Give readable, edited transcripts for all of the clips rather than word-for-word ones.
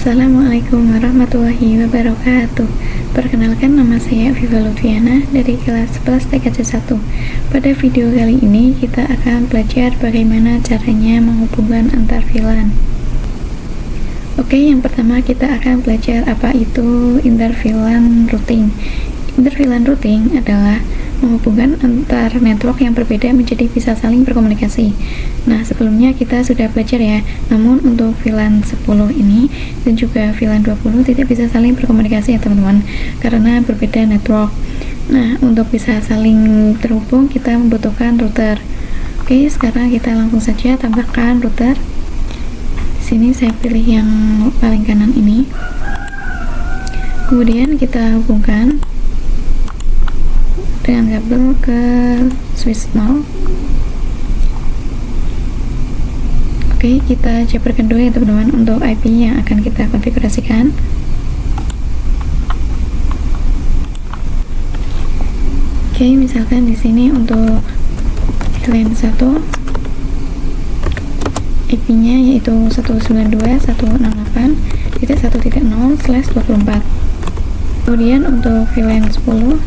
Assalamualaikum warahmatullahi wabarakatuh. Perkenalkan, nama saya Viva Lutfiana dari kelas 11 TKJ 1. Pada video kali ini kita akan belajar bagaimana caranya menghubungkan antar VLAN. Oke, yang pertama kita akan belajar apa itu inter-VLAN routing. Inter-VLAN routing adalah menghubungkan antar network yang berbeda menjadi bisa saling berkomunikasi. Nah, sebelumnya kita sudah belajar ya, namun untuk VLAN 10 ini dan juga VLAN 20 tidak bisa saling berkomunikasi ya teman-teman, karena berbeda network. Nah, untuk bisa saling terhubung kita membutuhkan router. Oke, sekarang kita langsung saja tambahkan router. Di sini saya pilih yang paling kanan ini. Kemudian kita hubungkan dengan kabel ke switch 0. Oke, kita jabarkan dulu ya teman-teman untuk IP yang akan kita konfigurasikan. Oke, misalkan di sini untuk VLAN 1 IP-nya yaitu 192.168.1.0/24. Kemudian untuk VLAN 10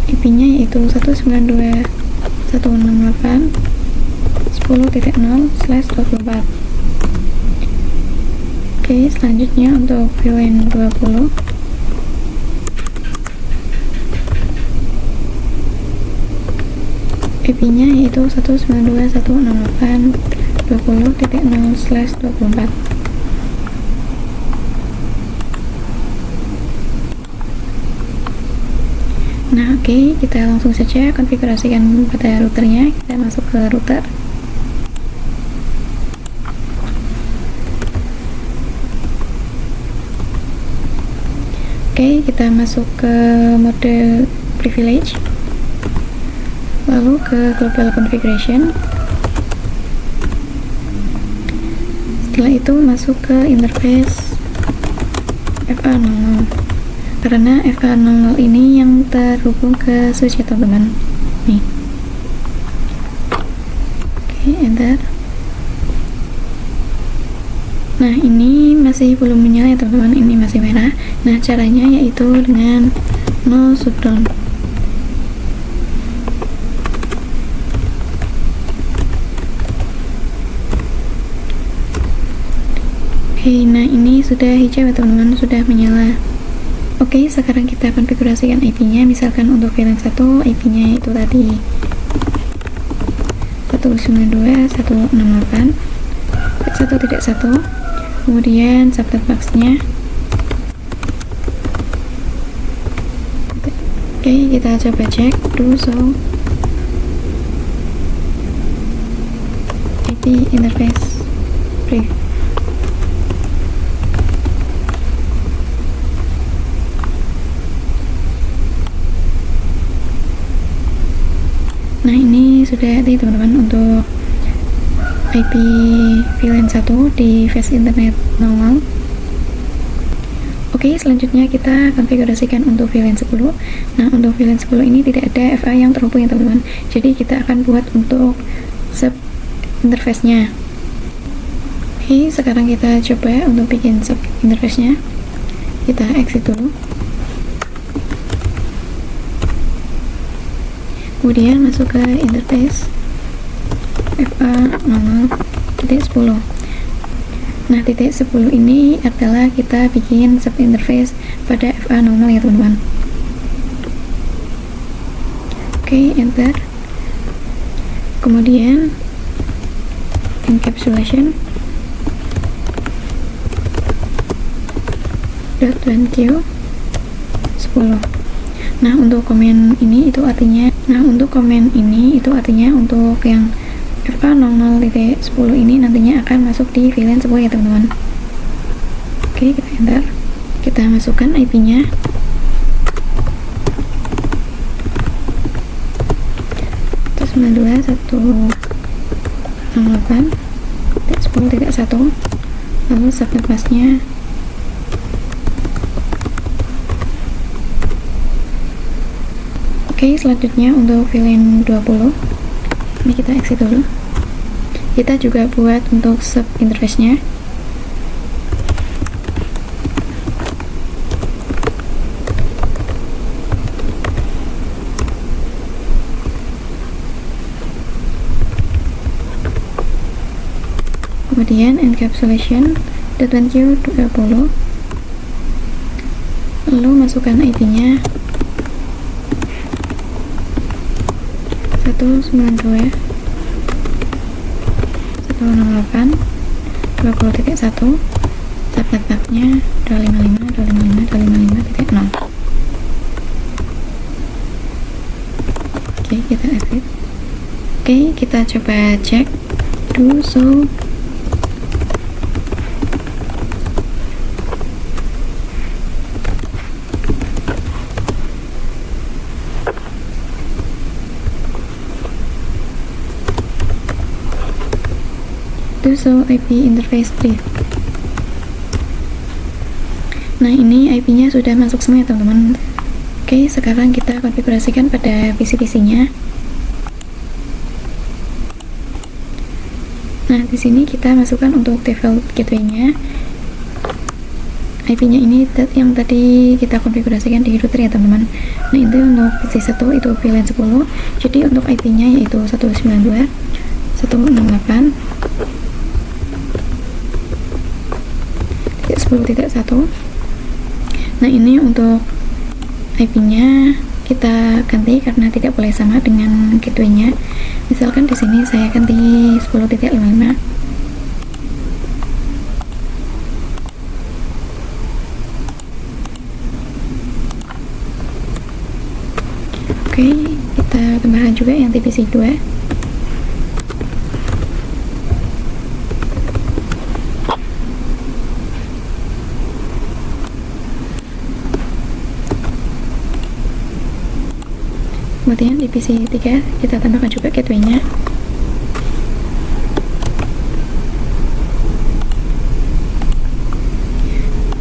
IP-nya yaitu 192.168.10.0/24. Oke, selanjutnya untuk VLAN 20 IP-nya yaitu 192.168.20.0/24. Nah, oke, kita langsung saja konfigurasikan pada routernya. Kita masuk ke router. Oke, kita masuk ke mode privilege, lalu ke global configuration. Setelah itu masuk ke interface FA00, karena FA00 ini yang terhubung ke switch ya teman-teman. Nih. Oke, enter. Nah, ini masih belum menyala ya teman-teman, ini masih merah. Nah, caranya yaitu dengan no shutdown. Oke, nah ini sudah hijau ya teman-teman, sudah menyala. Oke, sekarang kita konfigurasikan IP-nya. Misalkan untuk VLAN 1 IP-nya itu tadi 192.168.1.1. Kemudian subnet max-nya. Oke, kita coba cek do show IP interface brief. Nah, ini sudah ada teman-teman untuk IP VLAN 1 di face internet normal. Oke, selanjutnya kita konfigurasikan untuk VLAN 10. Nah, untuk VLAN 10 ini tidak ada FA yang terhubung ya teman-teman, jadi kita akan buat untuk sub interface-nya. Oke, sekarang kita coba untuk bikin sub interface-nya. Kita exit dulu. Kemudian masuk ke interface FA00.10. Nah, titik 10 ini adalah kita bikin sub interface pada FA00 ya teman-teman. Oke, enter. Kemudian encapsulation .1q 10. Nah, untuk komen ini itu artinya untuk yang FA00.10 ini nantinya akan masuk di VLAN 10 ya teman-teman. Oke, kita enter. Kita masukkan IP-nya. Terus 192.168.10.1. Lalu subnet mask-nya. Oke, selanjutnya untuk VLAN 20 ini kita exit dulu. Kita juga buat untuk sub interface-nya. kemudian encapsulation.1Q20, lalu masukkan IP-nya 192.168.20.1, subnet path-nya 255.255.255.0. Oke, kita edit. Oke, kita coba cek do show. So IP interface brief. Nah, ini IP-nya sudah masuk semua ya teman-teman. Oke, sekarang kita konfigurasikan pada PC-PC-nya. Nah, di sini kita masukkan untuk default gateway-nya. IP-nya ini yang tadi kita konfigurasikan di router ya teman-teman. Nah, itu untuk PC1 itu VLAN 10. Jadi untuk IP-nya yaitu 192.168.10.1. Nah, ini untuk IP-nya kita ganti karena tidak boleh sama dengan gateway-nya. Misalkan di sini saya ganti 10.55. Oke, kita tambahkan juga yang TPC2. Kemudian di PC 3 kita tambahkan juga gateway-nya.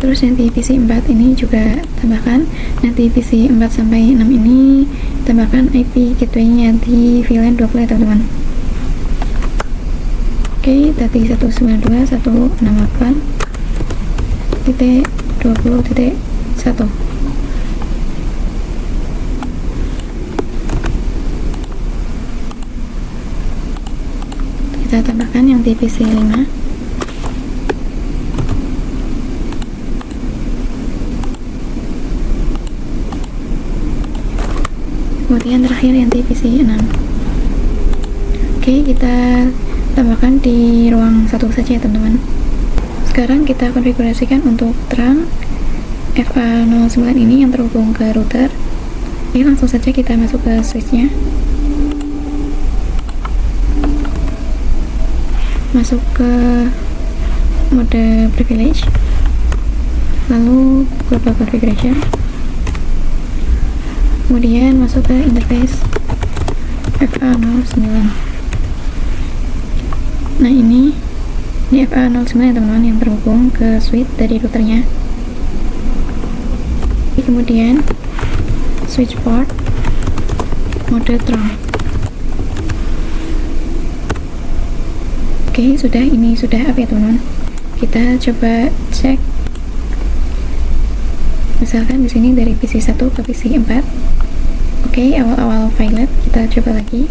Terus yang di PC 4 ini juga tambahkan. Nanti PC 4 sampai 6 ini tambahkan IP gateway-nya di VLAN 20 ya teman-teman. Oke, tadi 192.168.20.1. Kita tambahkan yang TPC 5. Kemudian terakhir yang TPC 6. Oke, kita tambahkan di ruang satu saja ya teman-teman. Sekarang kita konfigurasikan untuk terang FA09 ini yang terhubung ke router. Oke, langsung saja kita masuk ke switch-nya. Masuk ke mode privilege, lalu global configuration, kemudian masuk ke interface FA09. Nah, ini FA09 ya teman-teman yang terhubung ke switch dari routernya. Kemudian switch port mode terang. Oke, ini sudah up ya teman-teman. Kita coba cek. Misalkan di sini dari PC 1 ke PC 4. Oke, awal-awal violet kita coba lagi.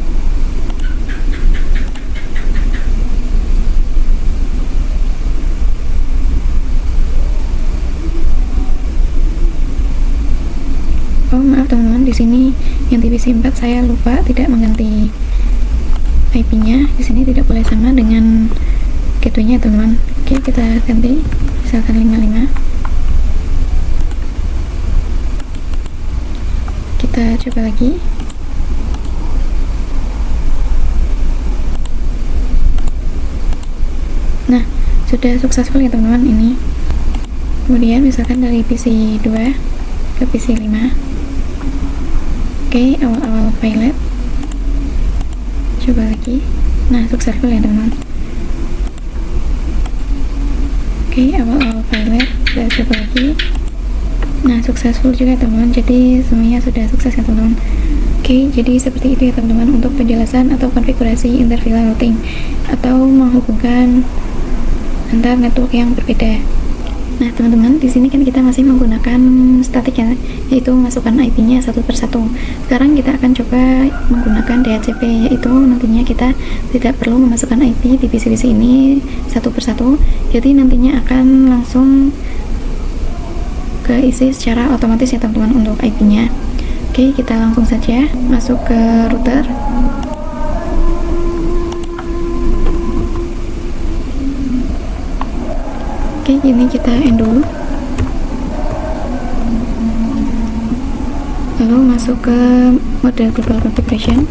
Oh, maaf teman-teman, di sini yang di PC 4 saya lupa tidak mengganti IP-nya. Di sini tidak boleh sama dengan gateway-nya teman-teman. Oke, kita ganti misalkan 55. Kita coba lagi. Nah, sudah successful ya teman-teman ini. Kemudian misalkan dari PC 2 ke PC 5. Oke, awal-awal violet. Coba lagi. Nah, successful ya teman-teman. Oke, awal-awal violet. Kita coba lagi. Nah, successful juga teman-teman. Jadi semuanya sudah sukses ya teman-teman. Oke, jadi seperti itu ya teman-teman untuk penjelasan atau konfigurasi inter-VLAN routing atau menghubungkan antar network yang berbeda. Nah teman-teman, di sini kan kita masih menggunakan statik ya, yaitu masukkan IP-nya satu persatu. Sekarang kita akan coba menggunakan DHCP, yaitu nantinya kita tidak perlu memasukkan IP di PC-PC ini satu persatu, jadi nantinya akan langsung keisi secara otomatis ya teman-teman untuk IP-nya. Oke, kita langsung saja masuk ke router. Oke, ini kita end dulu, lalu masuk ke mode global configuration.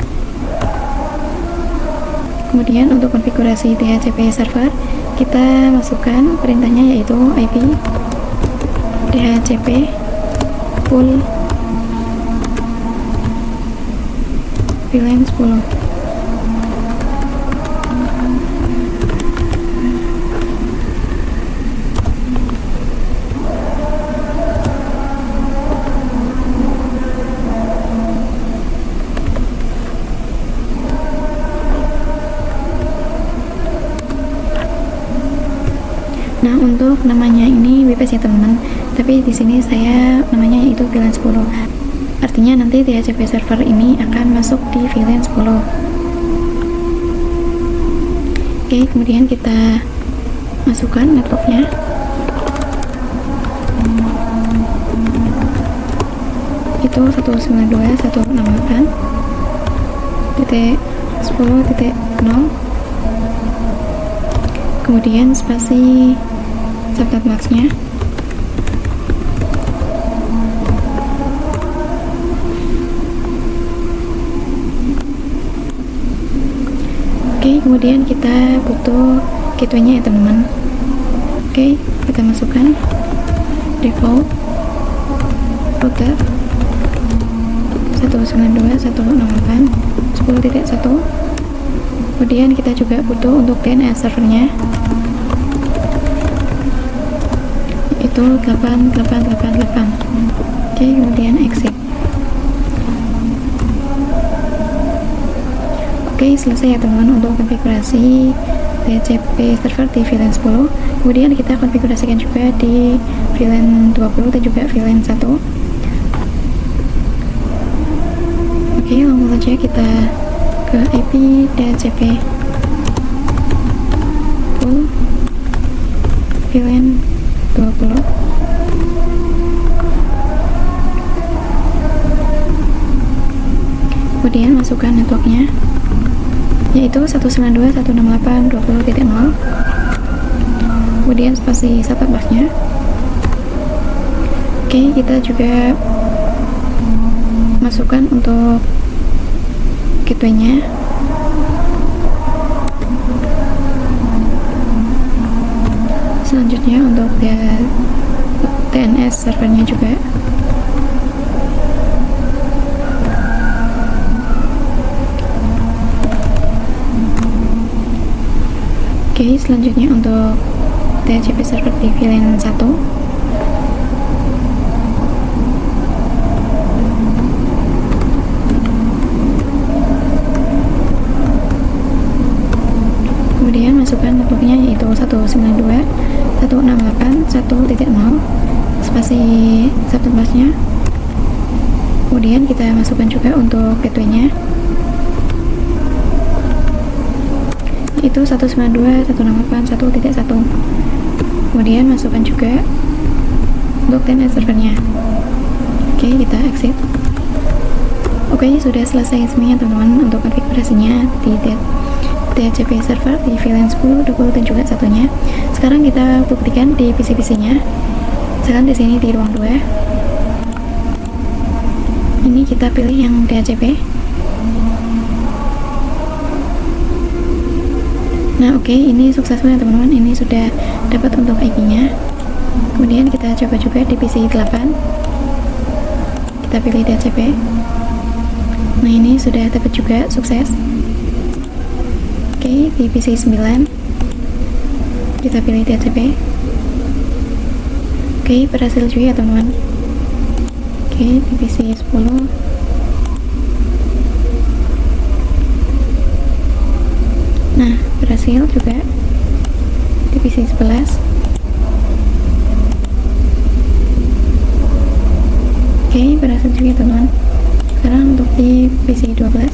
Kemudian untuk konfigurasi DHCP server, kita masukkan perintahnya yaitu IP DHCP full VLAN 10. Nah, untuk namanya ini WPS ya teman-teman, tapi di sini saya namanya yaitu VLAN 10. Artinya nanti DHCP server ini akan masuk di VLAN 10. Oke, kemudian kita masukkan networknya. Itu 192.168.10.0. Kemudian spasi subnet max-nya. Oke, kemudian kita butuh gateway-nya ya teman-teman. Oke, kita masukkan default router 192.168.10.1. Kemudian kita juga butuh untuk DNS servernya, itu 8888. Oke, kemudian exit. Oke, selesai ya teman-teman untuk konfigurasi DHCP server di VLAN 10. Kemudian kita konfigurasikan juga di VLAN 20 dan juga VLAN 1. Oke, langsung saja kita ke IP DHCP full VLAN 20. Kemudian masukkan networknya yaitu 192.168.20.0. Kemudian spasi subnet max-nya. Oke, kita juga masukkan untuk gateway-nya. Selanjutnya untuk DNS servernya juga. Oke, selanjutnya untuk DHCP server di VLAN 1. Kemudian masukkan networknya yaitu 192.168.1.0 spasi subnet max-nya. Kemudian kita masukkan juga untuk gateway-nya itu 192.168.1.1. Kemudian masukkan juga untuk DNS servernya. Oke, kita exit. Oke, sudah selesai semuanya teman-teman untuk konfigurasinya di DHCP server di VLAN 10, 20 dan juga satunya. Sekarang kita buktikan di PC-PC-nya. Misalkan di sini di ruang 2. Ini kita pilih yang DHCP. Nah, oke, ini suksesful ya teman-teman. Ini sudah dapat untuk IP-nya. Kemudian kita coba juga di PC 8. Kita pilih DHCP. Nah, ini sudah dapat juga sukses. Oke, di PC 9 kita pilih DHCP. Oke, berhasil juga ya teman-teman. Oke, di PC 10 nah berhasil juga di PC 11. Oke, berhasil juga teman-teman. Sekarang untuk di PC 12.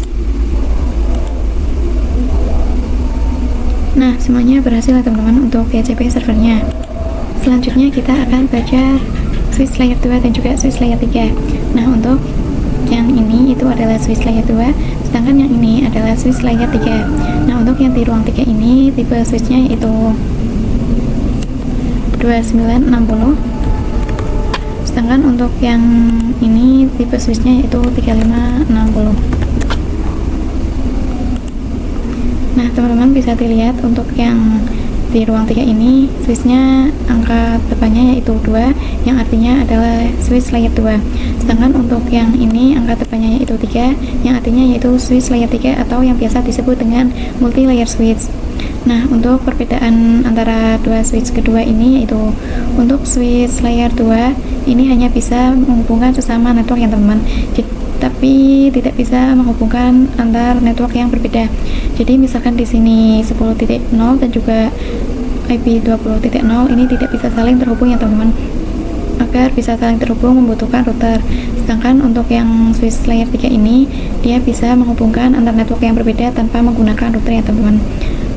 Nah, semuanya berhasil ya teman-teman untuk PHP servernya. Selanjutnya kita akan belajar switch layer 2 dan juga switch layer 3. Nah, untuk yang ini itu adalah switch layer 2, sedangkan yang ini adalah switch layer 3. Nah, untuk yang di ruang 3 ini tipe switchnya yaitu 2960, sedangkan untuk yang ini tipe switchnya yaitu 3560. Nah, teman-teman bisa dilihat untuk yang di ruang 3 ini switchnya angka depannya yaitu 2, yang artinya adalah switch layer 2. Sedangkan untuk yang ini angka depannya yaitu 3, yang artinya yaitu switch layer 3 atau yang biasa disebut dengan multi layer switch. Nah, untuk perbedaan antara dua switch kedua ini yaitu untuk switch layer 2 ini hanya bisa menghubungkan sesama network ya teman-teman, tapi tidak bisa menghubungkan antar network yang berbeda. Jadi misalkan di sini 10.0 dan juga IP 20.0 ini tidak bisa saling terhubung ya teman-teman. Agar bisa saling terhubung membutuhkan router. Sedangkan untuk yang switch layer 3 ini dia bisa menghubungkan antar network yang berbeda tanpa menggunakan router ya teman-teman.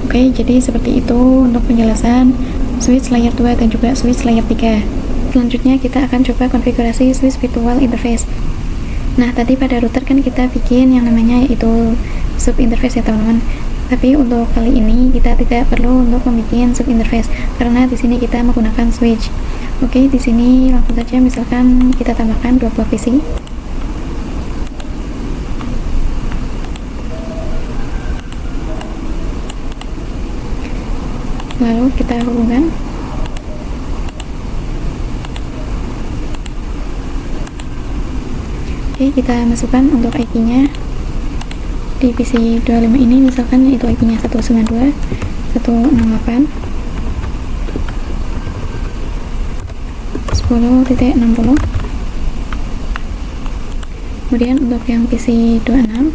Oke, jadi seperti itu untuk penjelasan switch layer 2 dan juga switch layer 3. Selanjutnya kita akan coba konfigurasi switch virtual interface. Nah, tadi pada router kan kita bikin yang namanya yaitu sub interface ya teman-teman. Tapi untuk kali ini kita tidak perlu untuk membuat sub interface karena di sini kita menggunakan switch. Oke, di sini langsung saja misalkan kita tambahkan 2 buah PC. Lalu kita hubungkan. Oke, kita masukkan untuk IP-nya di PC 25 ini, misalkan itu IP-nya 192.168.10.60. Kemudian untuk yang PC 26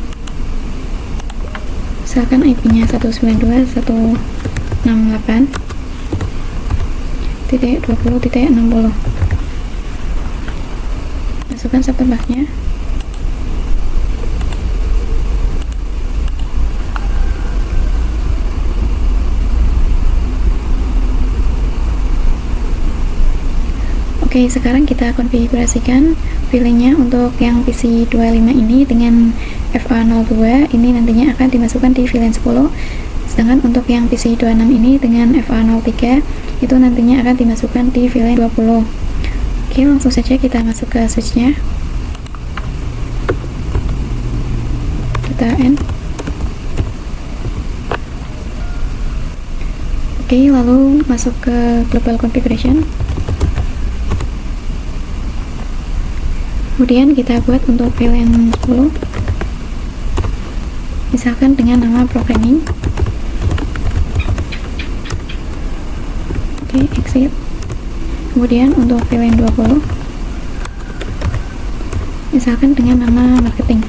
misalkan IP-nya 192.168.20.60. Masukkan subtebaknya. Oke, sekarang kita konfigurasikan filenya untuk yang PC 25 ini dengan FA02 ini nantinya akan dimasukkan di VLAN 10. Sedangkan untuk yang PC 26 ini dengan FA03 itu nantinya akan dimasukkan di VLAN 20. Oke, langsung saja kita masuk ke switchnya. Kita N. Oke, lalu masuk ke global configuration. Kemudian kita buat untuk VLAN 10 misalkan dengan nama programming. Oke, exit. Kemudian untuk VLAN 20 misalkan dengan nama marketing,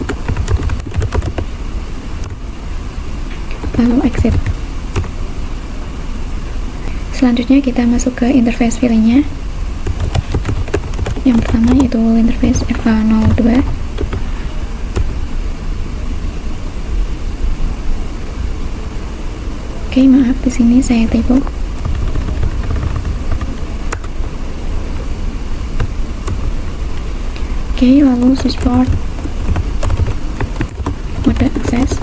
lalu exit. Selanjutnya kita masuk ke interface filenya. Yang pertama yaitu interface FA02. Oke, maaf di sini saya typo. Oke, lalu switchboard mode akses.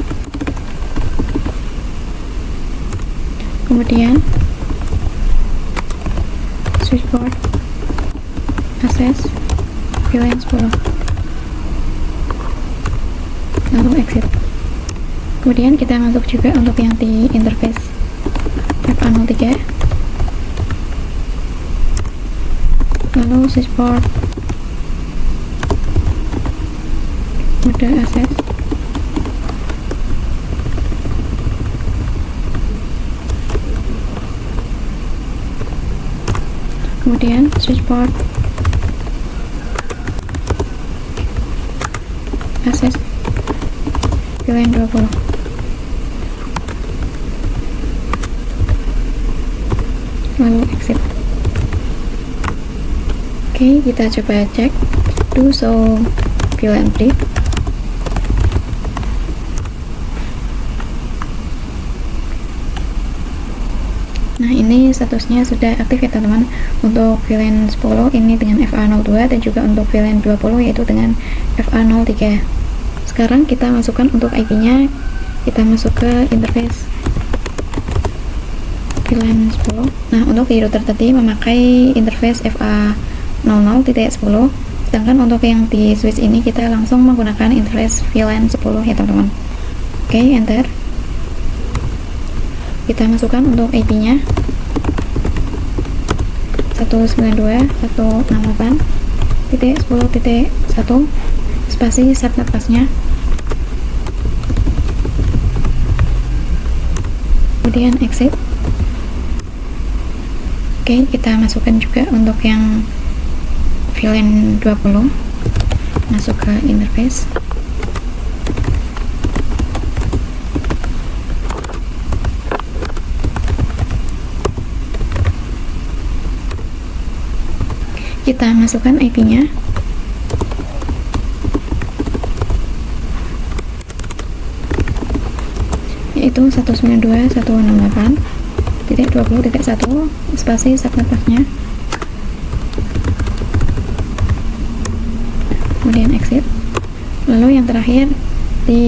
Kemudian switchboard akses VLAN 10, lalu exit. Kemudian kita masuk juga untuk yang di interface FA03, lalu switchboard mode akses. Kemudian switchboard akses VLAN 20, lalu exit. Oke, kita coba cek do show VLAN brief. Nah, ini statusnya sudah aktif ya teman-teman. Untuk VLAN 10 ini dengan FA02 dan juga untuk VLAN 20 yaitu dengan FA03. Sekarang kita masukkan untuk IP-nya, kita masuk ke interface VLAN 10. Nah, untuk di router tadi memakai interface FA00.10, sedangkan untuk yang di switch ini kita langsung menggunakan interface VLAN 10 ya teman-teman. Oke, enter. Kita masukkan untuk IP-nya 192.168.10.1 spasi subnet masknya, kemudian exit. Oke, kita masukkan juga untuk yang VLAN 20, masuk ke interface. Kita masukkan IP-nya, yaitu 192.168.20.1 spasi subnet masknya, kemudian exit. Lalu yang terakhir di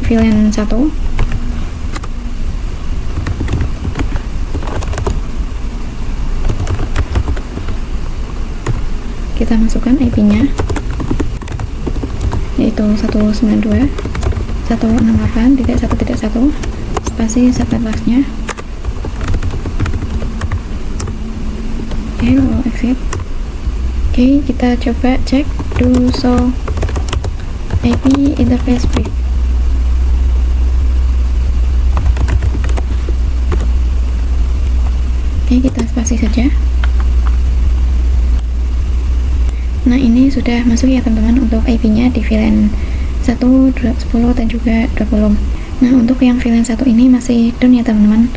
VLAN 1, kita masukkan IP-nya, yaitu 192.168.1.1 spasi subnet masknya. Oke, lalu exit. Oke, kita coba cek do show IP interface brief. Oke, kita spasi saja. Nah, ini sudah masuk ya teman-teman untuk IP-nya di VLAN 1, 10 dan juga 20. Nah, untuk yang VLAN 1 ini masih down ya teman-teman,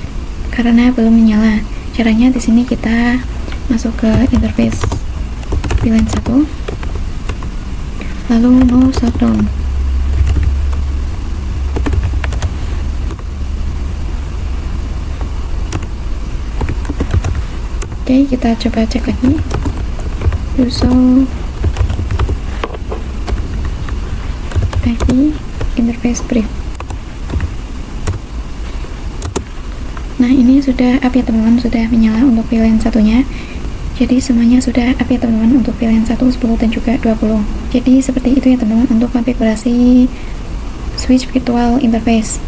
karena belum menyala. Caranya di sini kita masuk ke interface VLAN 1, lalu no shutdown. Oke, kita coba cek lagi. Do show IP interface brief. Nah, ini sudah up ya teman-teman, sudah menyala untuk VLAN satunya. Jadi semuanya sudah up ya teman-teman untuk VLAN 1, 10 dan juga 20. Jadi seperti itu ya teman-teman untuk konfigurasi switch virtual interface.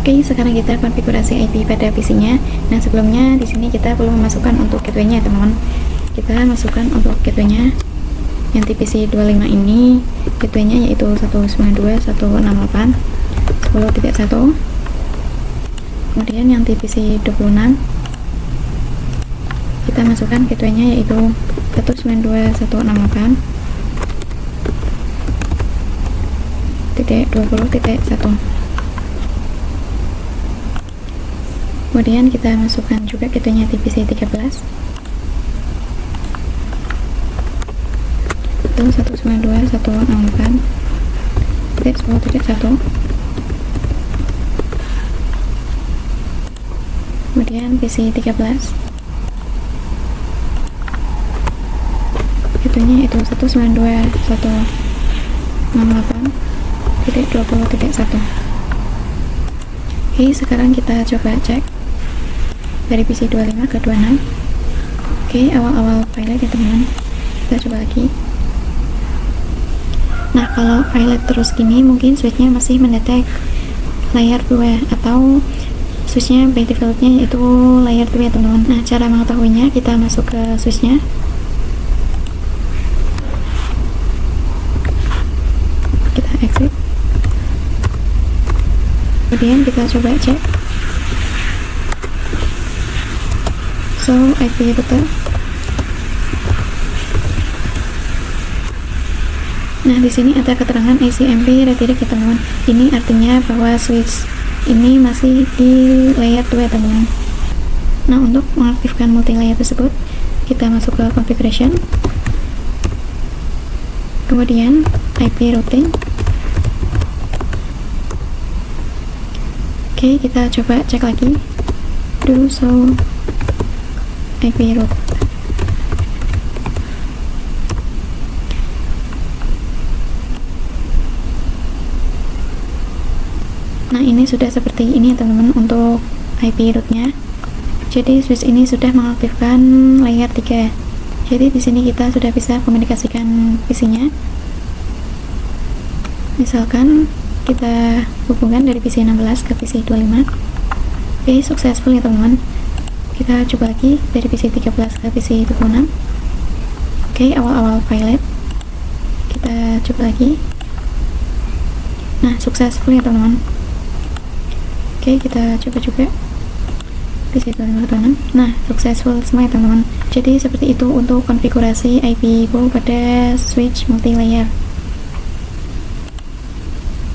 Oke, sekarang kita konfigurasi IP pada PC-nya. Nah, sebelumnya di sini kita perlu memasukkan untuk gateway-nya teman-teman. Kita masukkan untuk gateway-nya yang di PC 25 ini, gateway-nya yaitu 192.168.10.1. Kemudian yang di PC 26 kita masukkan gateway-nya yaitu 192.168.20.1. Kemudian kita masukkan juga gateway-nya di PC 13 itu 192.168.10.1. Kemudian PC 13 gateway-nya itu 192.168.20.1. Oke, sekarang kita coba cek dari PC 25 ke 26. Oke, awal-awal pilot ya teman-teman, kita coba lagi. Nah, kalau pilot terus gini mungkin switchnya masih mendetek layer 2 atau switchnya by defaultnya yaitu layer 2 ya teman-teman. Nah, cara mengetahuinya kita masuk ke switchnya, kita exit, kemudian kita coba cek so IP router. Nah, di sini ada keterangan ACMP redirect ya teman-teman. Ini artinya bahwa switch ini masih di layer 2 teman-teman. Nah, untuk mengaktifkan multi layer tersebut kita masuk ke configuration, kemudian IP routing. Oke, kita coba cek lagi, do show IP route. Nah, ini sudah seperti ini ya teman-teman untuk IP route-nya. Jadi switch ini sudah mengaktifkan layer 3. Jadi di sini kita sudah bisa komunikasikan PC-nya. Misalkan kita hubungkan dari PC 16 ke PC 25. Oke, successful ya teman-teman. Kita coba lagi dari PC 13 ke PC 26. Oke, awal-awal pilot. Kita coba lagi. Nah, successful ya teman-teman. Oke, kita coba juga PC 2526. Nah, successful semua ya teman-teman. Jadi seperti itu untuk konfigurasi IP Go pada switch multi-layer.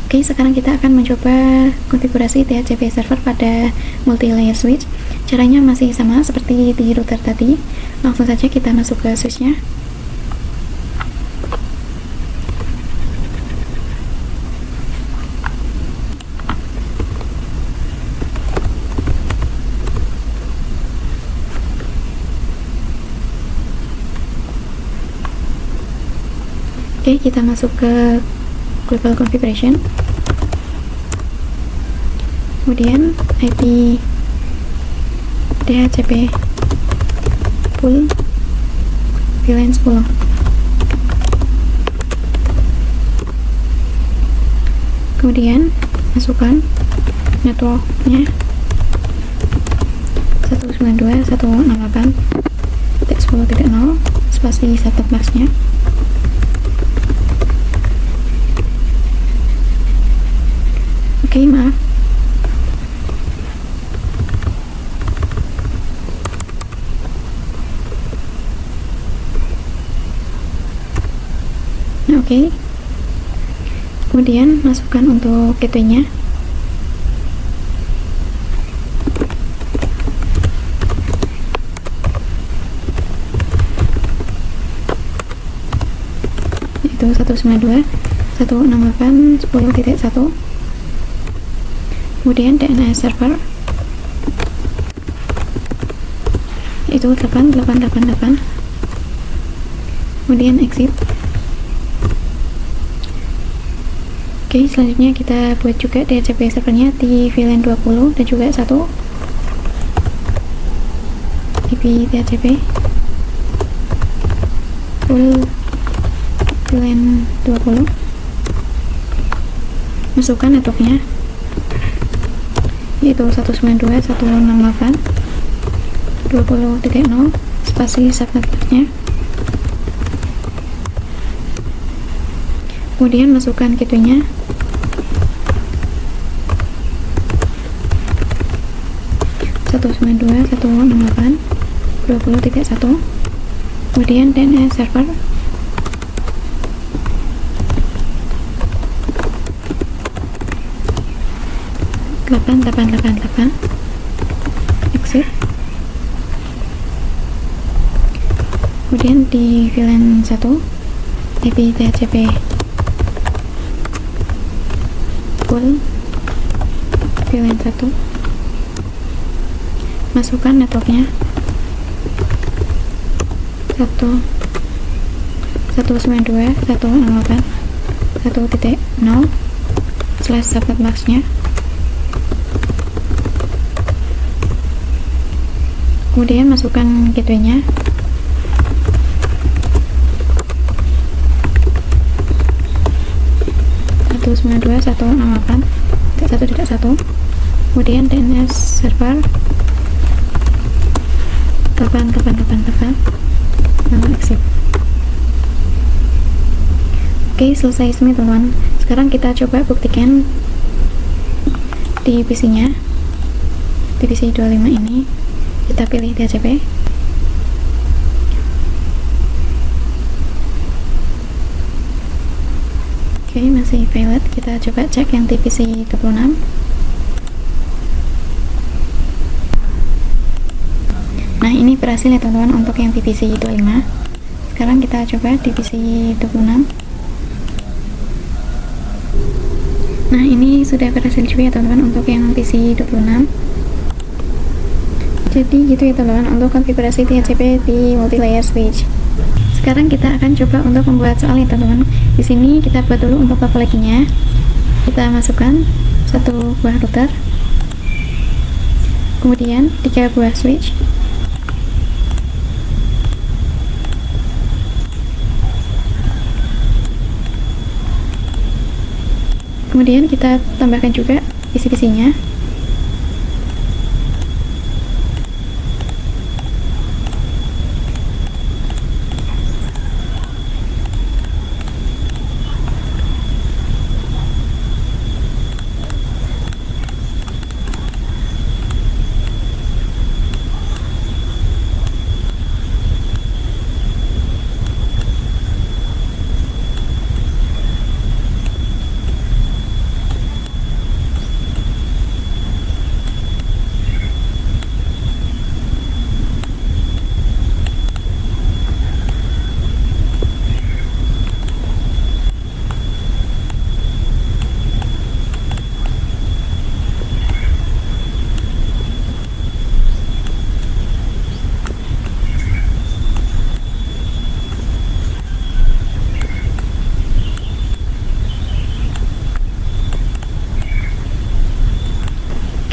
Oke, sekarang kita akan mencoba konfigurasi DHCP server pada multi-layer switch. Caranya masih sama seperti di router tadi. Langsung saja kita masuk ke switchnya. Oke, kita masuk ke global configuration, kemudian IP DHCP pool VLAN 10. Kemudian masukkan networknya 192.168.10.0 spasi subnet masknya. Oke, maaf. Nah, oke. Kemudian masukkan untuk gateway-nya. Itu 192.168.10.1. Kemudian DNS server itu 8888. Kemudian exit. Oke, selanjutnya kita buat juga DHCP servernya di VLAN 20 dan juga 1 IP DHCP full VLAN 20. Masukkan networknya yaitu 192.168.20.0 spasi subnetnya. Kemudian masukkan gateway-nya (192.168.20.1). Kemudian DNS server (8888). Exit. Kemudian di VLAN 1 IP DHCP full VLAN 1. Masukkan networknya 192.168.1.0/subnet masknya. Kemudian masukkan gateway-nya (192.168.1.1). Kemudian DNS server 8888. Lalu exit. Oke, selesai semua teman-teman. Sekarang kita coba buktikan di PC-nya, di PC 25 ini. Kita pilih DHCP. Oke, masih valid. Kita coba cek yang di PC 26. Nah, ini berhasil ya teman-teman untuk yang di PC 25. Sekarang kita coba di PC 26. Nah, ini sudah berhasil juga ya teman-teman untuk yang PC 26. Jadi gitu ya teman-teman untuk konfigurasi DHCP di multi-layer switch. Sekarang kita akan coba untuk membuat soal ya teman-teman. Di sini kita buat dulu untuk topologinya. Kita masukkan satu buah router, kemudian 3 buah switch, kemudian kita tambahkan juga isi-isinya.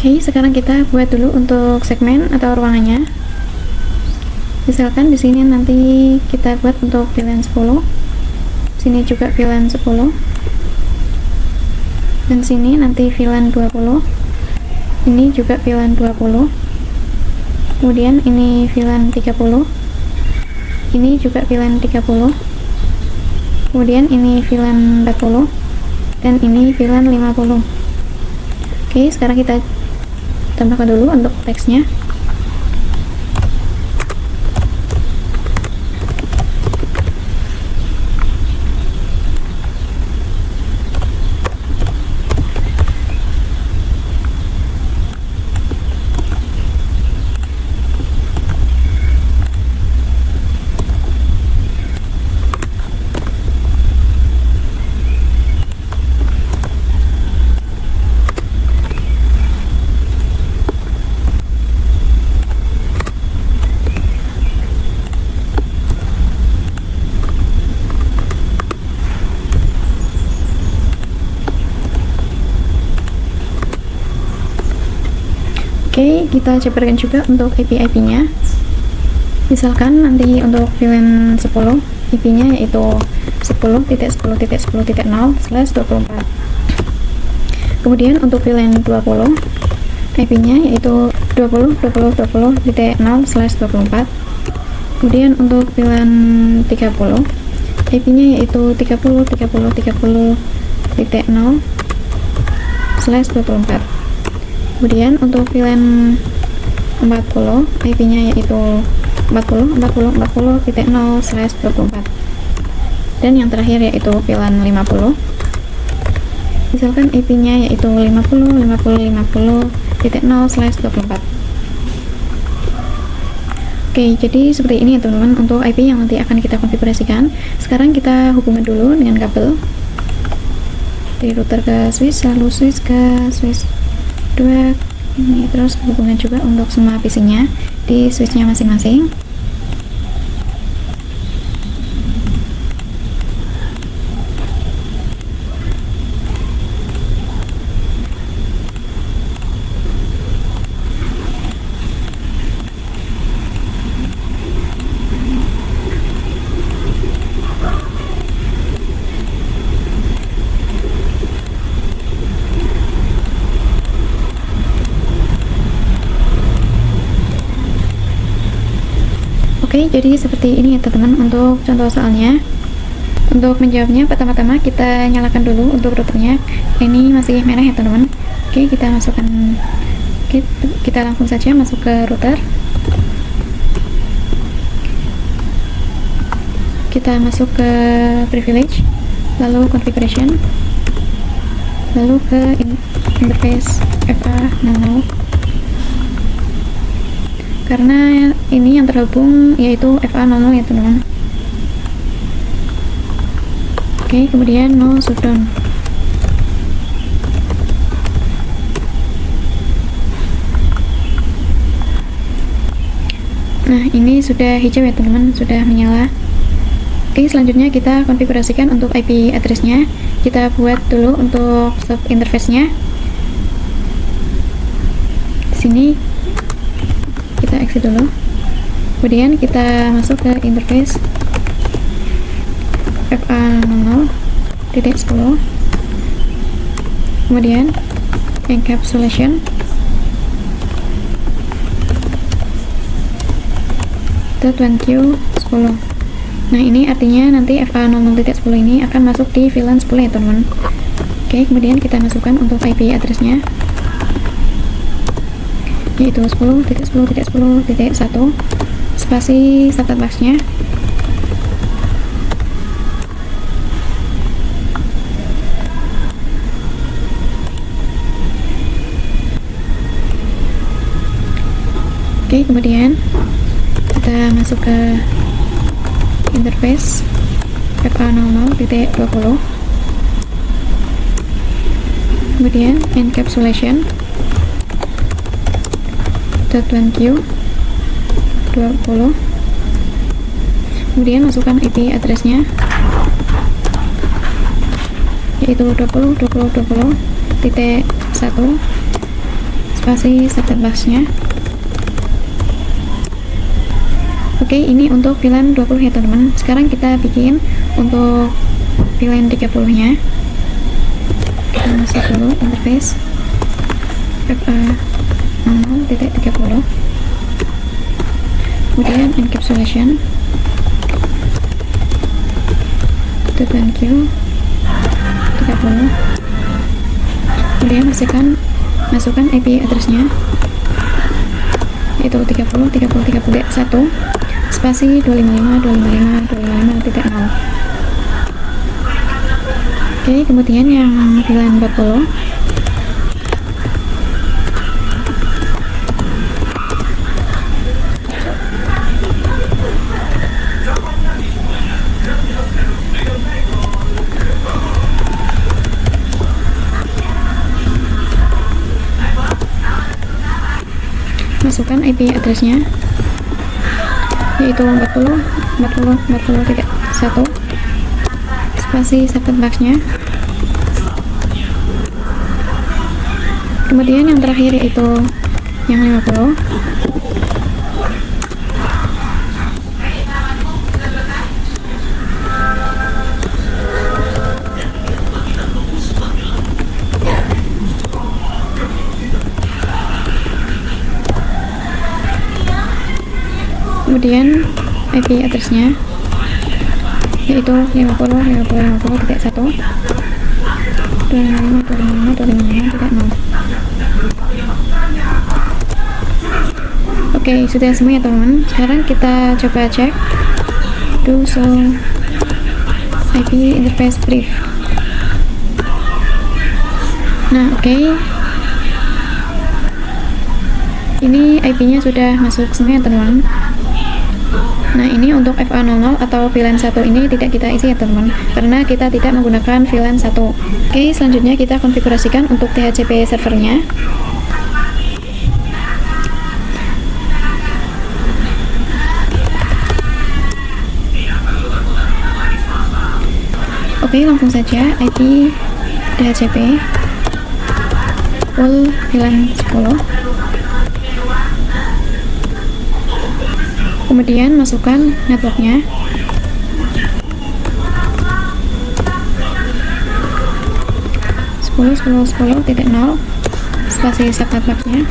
Oke, sekarang kita buat dulu untuk segmen atau ruangannya. Misalkan di sini nanti kita buat untuk VLAN 10. Sini juga VLAN 10. Dan sini nanti VLAN 20. Ini juga VLAN 20. Kemudian ini VLAN 30. Ini juga VLAN 30. Kemudian ini VLAN 40 dan ini VLAN 50. Oke, sekarang kita tambahkan dulu untuk teksnya. Oke, kita jabarkan juga untuk IP-nya. Misalkan nanti untuk VLAN 10 IP-nya yaitu 10.10.10.0/24. Kemudian untuk VLAN 20 IP-nya yaitu 20.20.20.0/24. Kemudian untuk VLAN 30 IP-nya yaitu 30.30.30.0/24. Kemudian untuk VLAN 40 IP-nya yaitu 40.40.40.0/24. Dan yang terakhir yaitu VLAN 50. Misalkan IP-nya yaitu 50.50.50.0/24. Oke, jadi seperti ini ya teman-teman untuk IP yang nanti akan kita konfigurasikan. Sekarang kita hubungkan dulu dengan kabel dari router ke switch, lalu switch ke switch 2 ini, terus hubungan juga untuk semua PC-nya di switch-nya masing-masing. Oke, jadi seperti ini ya teman-teman untuk contoh soalnya. Untuk menjawabnya, pertama-tama kita nyalakan dulu untuk routernya. Ini masih merah ya teman-teman. Oke, kita masukkan, kita langsung saja masuk ke router. Kita masuk ke privilege, lalu configuration, lalu ke interface FA00. Karena ini yang terhubung yaitu FA00 ya teman-teman. Oke, kemudian no shutdown. Nah, ini sudah hijau ya teman-teman, sudah menyala. Oke, selanjutnya kita konfigurasikan untuk IP address-nya. Kita buat dulu untuk sub interface-nya. Sini kita exit dulu. Kemudian kita masuk ke interface FA00.10. Kemudian encapsulation .1q 10. Nah, ini artinya nanti FA00.10 ini akan masuk di VLAN 10 ya teman-teman. Oke, kemudian kita masukkan untuk IP address-nya, yaitu 10.10.10.1 spasi subnet mask-nya. Oke, kemudian kita masuk ke interface FA00.20. Kemudian encapsulation .1q 20. Kemudian masukkan IP address-nya, yaitu 20.20.20.1 spasi subnet mask-nya. Oke, ini untuk VLAN 20 ya teman-teman. Sekarang kita bikin untuk VLAN 30-nya. Kita masuk dulu interface FA00.30. Kemudian encapsulation .1q 30. Kemudian masukkan IP address-nya, yaitu 30.30.30.1 spasi 255.255.255.0. Oke, kemudian yang VLAN 40 masukkan IP address-nya, yaitu 40.40.40.1 spasi subnet mask-nya. Kemudian yang terakhir yaitu yang 50. Kemudian IP address-nya, yaitu 50.50.50.1 255.255.255.0. Oke, sudah semua ya teman-teman. Sekarang kita coba cek do show IP interface brief. Nah, oke. Ini IP-nya sudah masuk semua ya teman-teman. Nah, ini untuk FA00 atau VLAN 1 ini tidak kita isi ya teman-teman, karena kita tidak menggunakan VLAN 1. Oke, selanjutnya kita konfigurasikan untuk DHCP servernya. Oke, langsung saja IP DHCP full VLAN 10. Kemudian masukkan networknya, .10.10.10.0 spasi subnet mask-nya.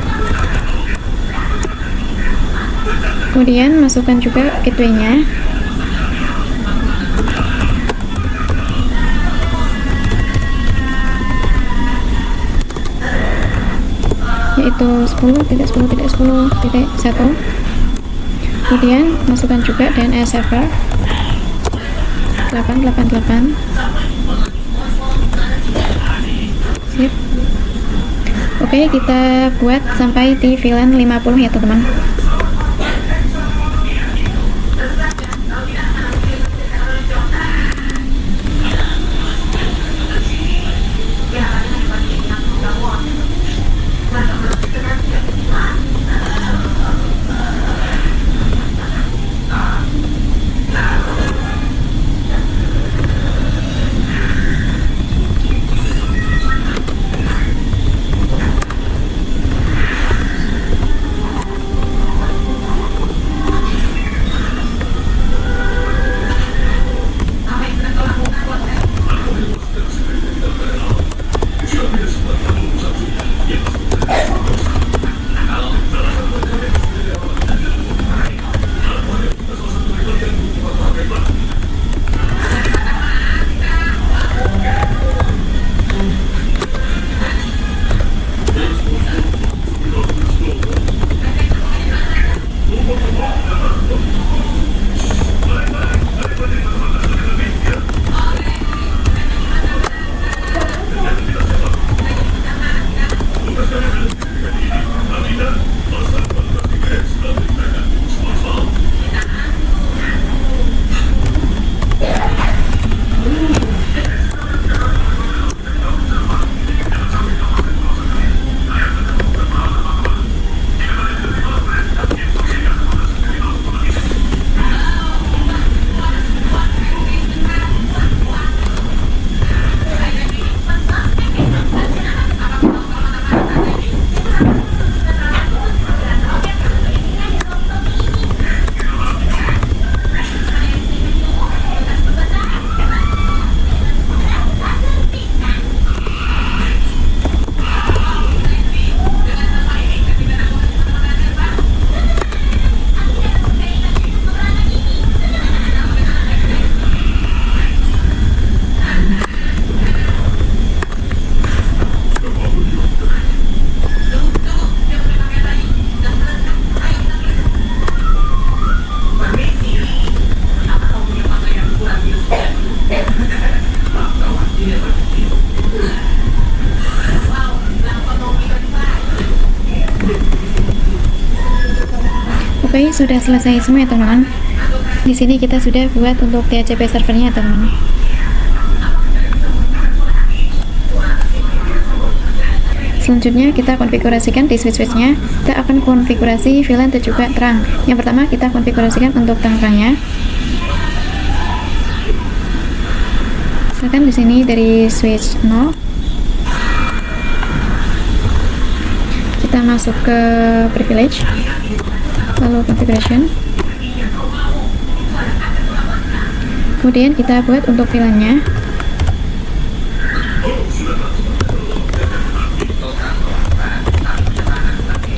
Kemudian masukkan juga gateway-nya, yaitu 10.10.10.1. Kemudian masukkan juga DNS server 888. Sip. Oke, kita buat sampai di VLAN 50 ya teman-teman. Oke, sudah selesai semua ya teman-teman. Di sini kita sudah buat untuk DHCP servernya teman-teman. Selanjutnya kita konfigurasikan di switch-switchnya. Kita akan konfigurasi VLAN dan juga terang. Yang pertama kita konfigurasikan untuk terang-terangnya. Misalkan di sini dari switch 0 kita masuk ke privilege, lalu configuration, kemudian kita buat untuk VLAN-nya.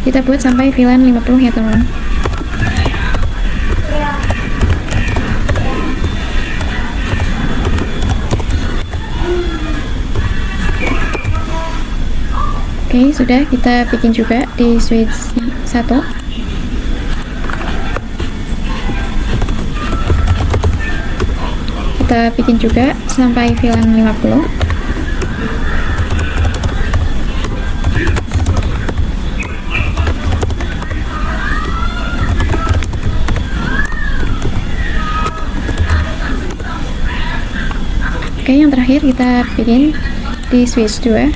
Kita buat sampai VLAN 50 ya teman-teman. Oke, sudah kita bikin juga di switch 1. Kita bikin juga sampai VLAN 50. Oke, yang terakhir kita bikin di switch 2.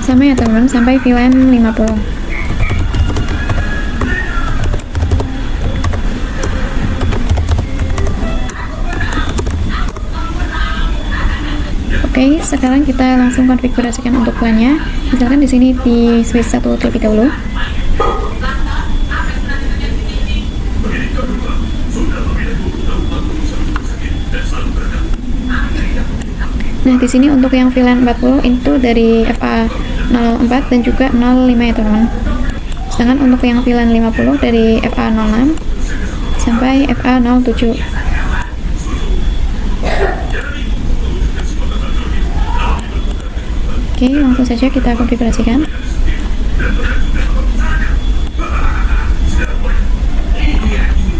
Sama ya teman-teman, sampai VLAN 50. Oke, sekarang kita langsung konfigurasikan untuk VLAN-nya. Misalkan di sini di switch 1 terlebih dahulu. Nah, di sini untuk yang VLAN 40 itu dari FA04 dan juga 05 ya teman-teman. Sedangkan untuk yang VLAN 50 dari FA06 sampai FA07. Oke, langsung saja kita konfigurasikan.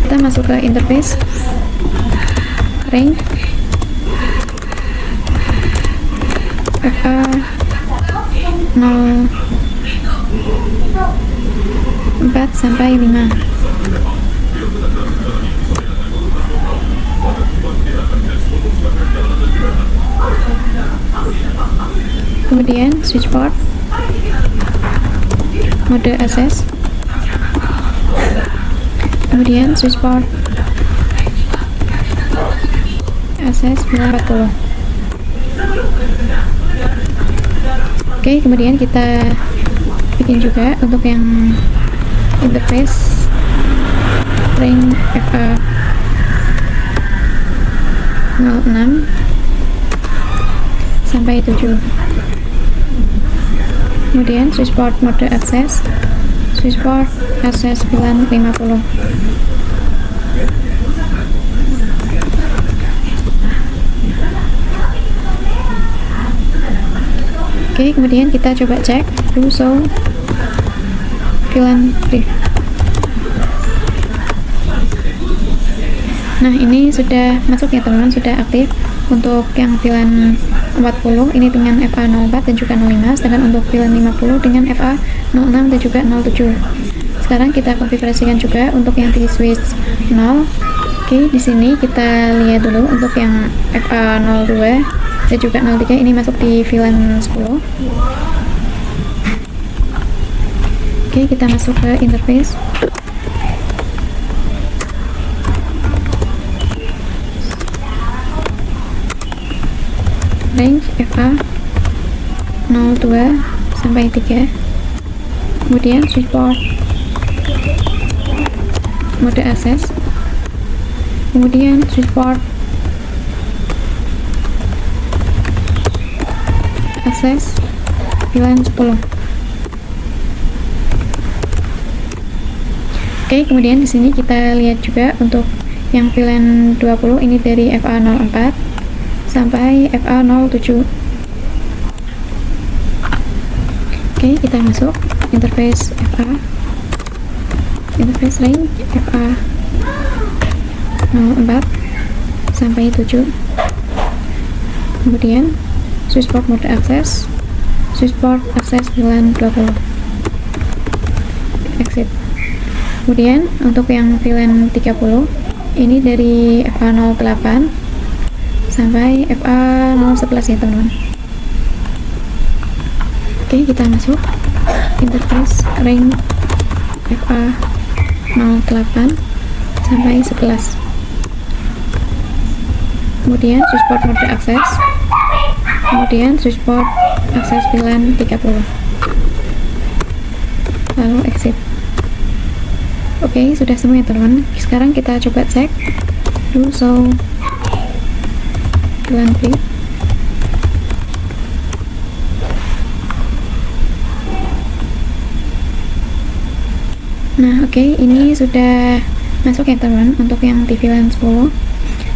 Kita masuk ke interface, ring, FA04 sampai 5. Kemudian switch port, mode access, kemudian switch port access 40. Oke, kemudian kita bikin juga untuk yang interface ring FA06 sampai 7. Kemudian switch port mode access, switch port access VLAN 50. Oke, kemudian kita coba cek do show VLAN brief. Nah, ini sudah masuk ya teman-teman, sudah aktif untuk yang VLAN 40 ini dengan FA04 dan juga 05, sedangkan untuk VLAN 50 dengan FA06 dan juga 07. Sekarang kita konfigurasikan juga untuk yang di switch 0. Oke, di sini kita lihat dulu untuk yang FA02 dan juga 03 ini masuk di VLAN 10. Oke, kita masuk ke interface. Range FA02 sampai 3. Kemudian switch port mode access, kemudian switch port access VLAN 10. Oke, kemudian di sini kita lihat juga untuk yang VLAN 20 ini dari FA04 sampai FA07. Oke, kita masuk interface interface range FA04 sampai 7. Kemudian switchboard mode akses, switchboard akses VLAN 20, exit. Kemudian untuk yang VLAN 30 ini dari FA08 sampai FA011 ya teman-teman. Oke, kita masuk interface ring FA08 sampai 11. Kemudian switchboard mode akses, kemudian switchboard akses VLAN 30, lalu exit. Oke, sudah semua ya teman-teman. Sekarang kita coba cek do show VLAN brief. Nah, oke, ini sudah masuk ya teman-teman untuk yang di VLAN 10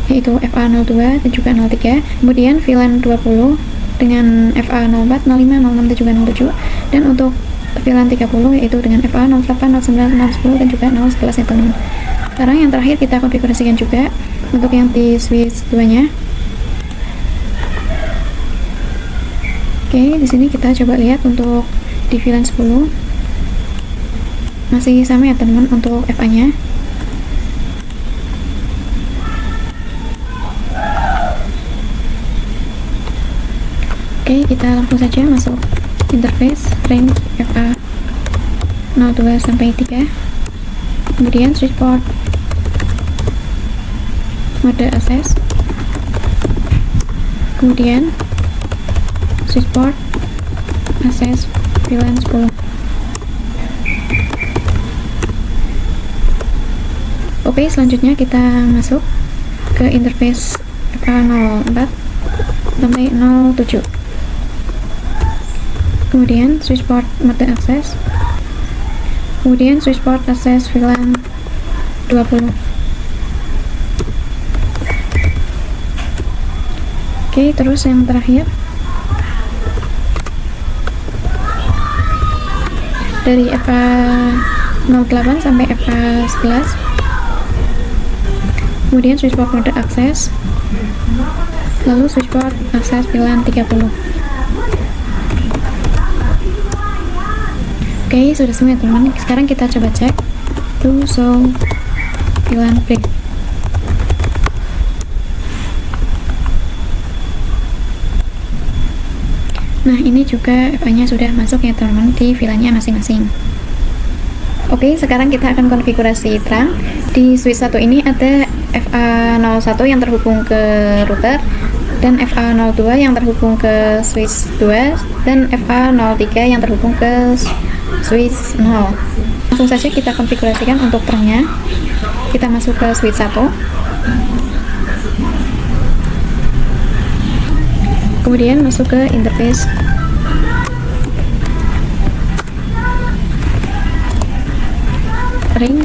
yaitu FA02 dan juga 03. Kemudian VLAN 20 dengan FA04, 05, 06 dan juga 07, dan untuk VLAN 30 yaitu dengan FA08, 09, 010 dan juga 011 ya teman-teman. Sekarang yang terakhir kita konfigurasikan juga untuk yang di switch 2 nya. Oke, di sini kita coba lihat untuk di VLAN 10 masih sama ya teman-teman untuk FA nya. Oke, kita langsung saja masuk interface ring FA02 sampai 3, kemudian switchboard mode akses, kemudian switchboard akses VLAN 10. Oke, selanjutnya kita masuk ke interface FA04 sampai 07, kemudian switchboard mode akses, kemudian switchboard akses VLAN 20. Oke, terus yang terakhir dari FA08 sampai FA11, kemudian switchboard mode akses, lalu switchboard akses VLAN 30. Oke, sudah semua ya teman-teman. Sekarang kita coba cek do show VLAN brief. Nah, ini juga FA-nya sudah masuk ya teman-teman di VLAN-nya masing-masing. Oke, sekarang kita akan konfigurasi terang. Di switch 1 ini ada FA01 yang terhubung ke router, dan FA02 yang terhubung ke switch 2, dan FA03 yang terhubung ke switch 0. Langsung saja kita konfigurasikan untuk terangnya. Kita masuk ke switch 1, kemudian masuk ke interface ring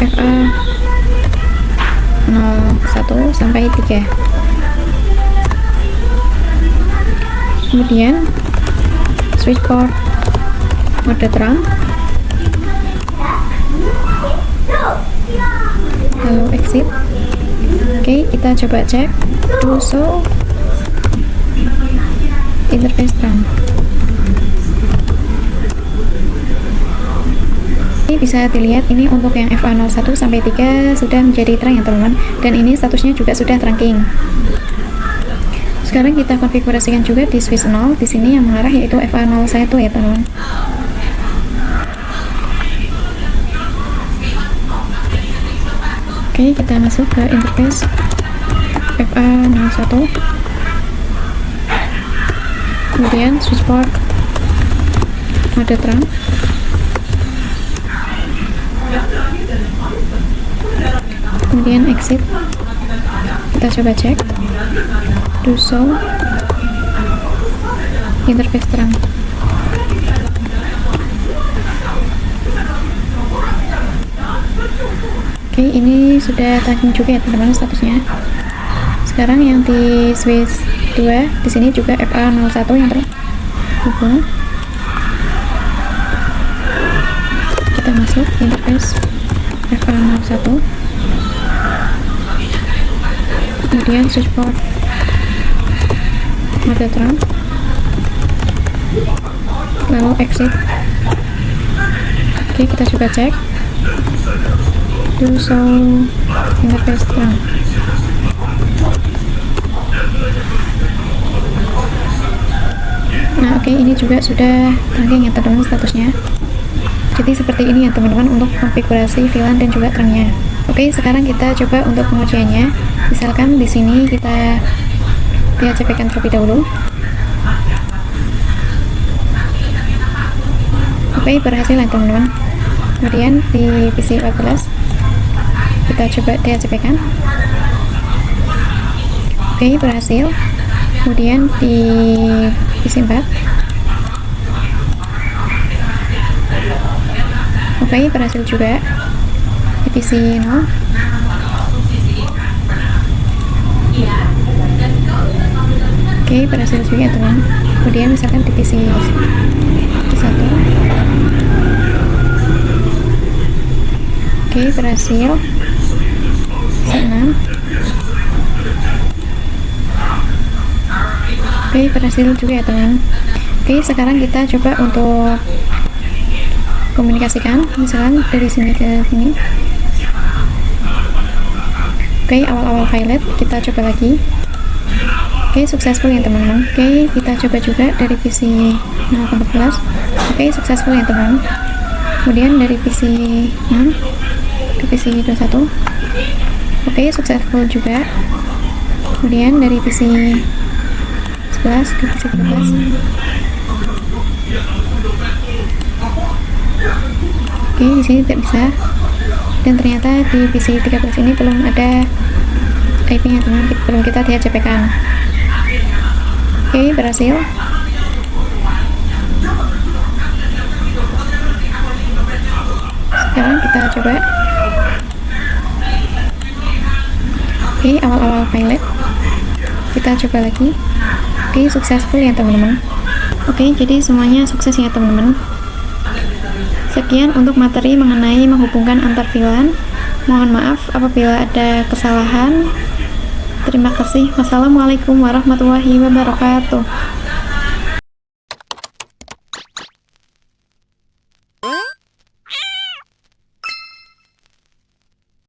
FA01 sampai 3, kemudian switchboard mode terang, lalu exit. Oke, kita coba cek do show interface terang. Ini bisa dilihat, ini untuk yang FA01 sampai 3 sudah menjadi terang ya teman-teman, dan ini statusnya juga sudah trunking. Sekarang kita konfigurasikan juga di switch 0. Di sini yang mengarah yaitu FA01 ya teman-teman. Oke, kita masuk ke interface FA01, kemudian switchboard mode terang, kemudian exit. Kita coba cek do show interface terang. Oke, ini sudah tracking juga ya teman-teman statusnya. Sekarang yang di switch 2, di sini juga FA01 yang terhubung. Kita masuk interface FA01, kemudian switchboard mode terang, lalu exit. Oke, kita coba cek do show interface terang. Nah, oke, ini juga sudah terangnya ya teman-teman statusnya. Jadi seperti ini ya teman-teman untuk konfigurasi VLAN dan juga terangnya. Oke, sekarang kita coba untuk pengujiannya. Misalkan di sini kita DHCP-kan terlebih dahulu. Oke, berhasil ya teman-teman. Kemudian di PC 14 kita coba DHCP-kan. Oke, berhasil. Kemudian di PC 4. Oke, berhasil juga di PC 0. Oke, berhasil juga teman. Kemudian misalkan di PC 1. Oke, berhasil. PC 6. Oke, berhasil juga ya teman. Oke, sekarang kita coba untuk komunikasikan, misalkan dari sini ke sini. Oke, awal-awal violet kita coba lagi. Oke, successful ya teman-teman. Oke, kita coba juga dari PC 0.14. Oke, successful ya teman. Kemudian dari PC 6 ke PC 21. Oke, successful juga. Kemudian dari PC 11 ke PC 13. Oke, di sini tidak bisa. Dan ternyata di PC 13 ini belum ada IP-nya teman, belum kita DHCP-kan. Oke, berhasil. Sekarang kita coba. Oke, awal-awal pilot. Kita coba lagi. Oke, successful ya teman-teman. Oke, jadi semuanya sukses ya teman-teman. Sekian untuk materi mengenai menghubungkan antar VLAN. Mohon maaf apabila ada kesalahan. Terima kasih. Wassalamualaikum warahmatullahi wabarakatuh.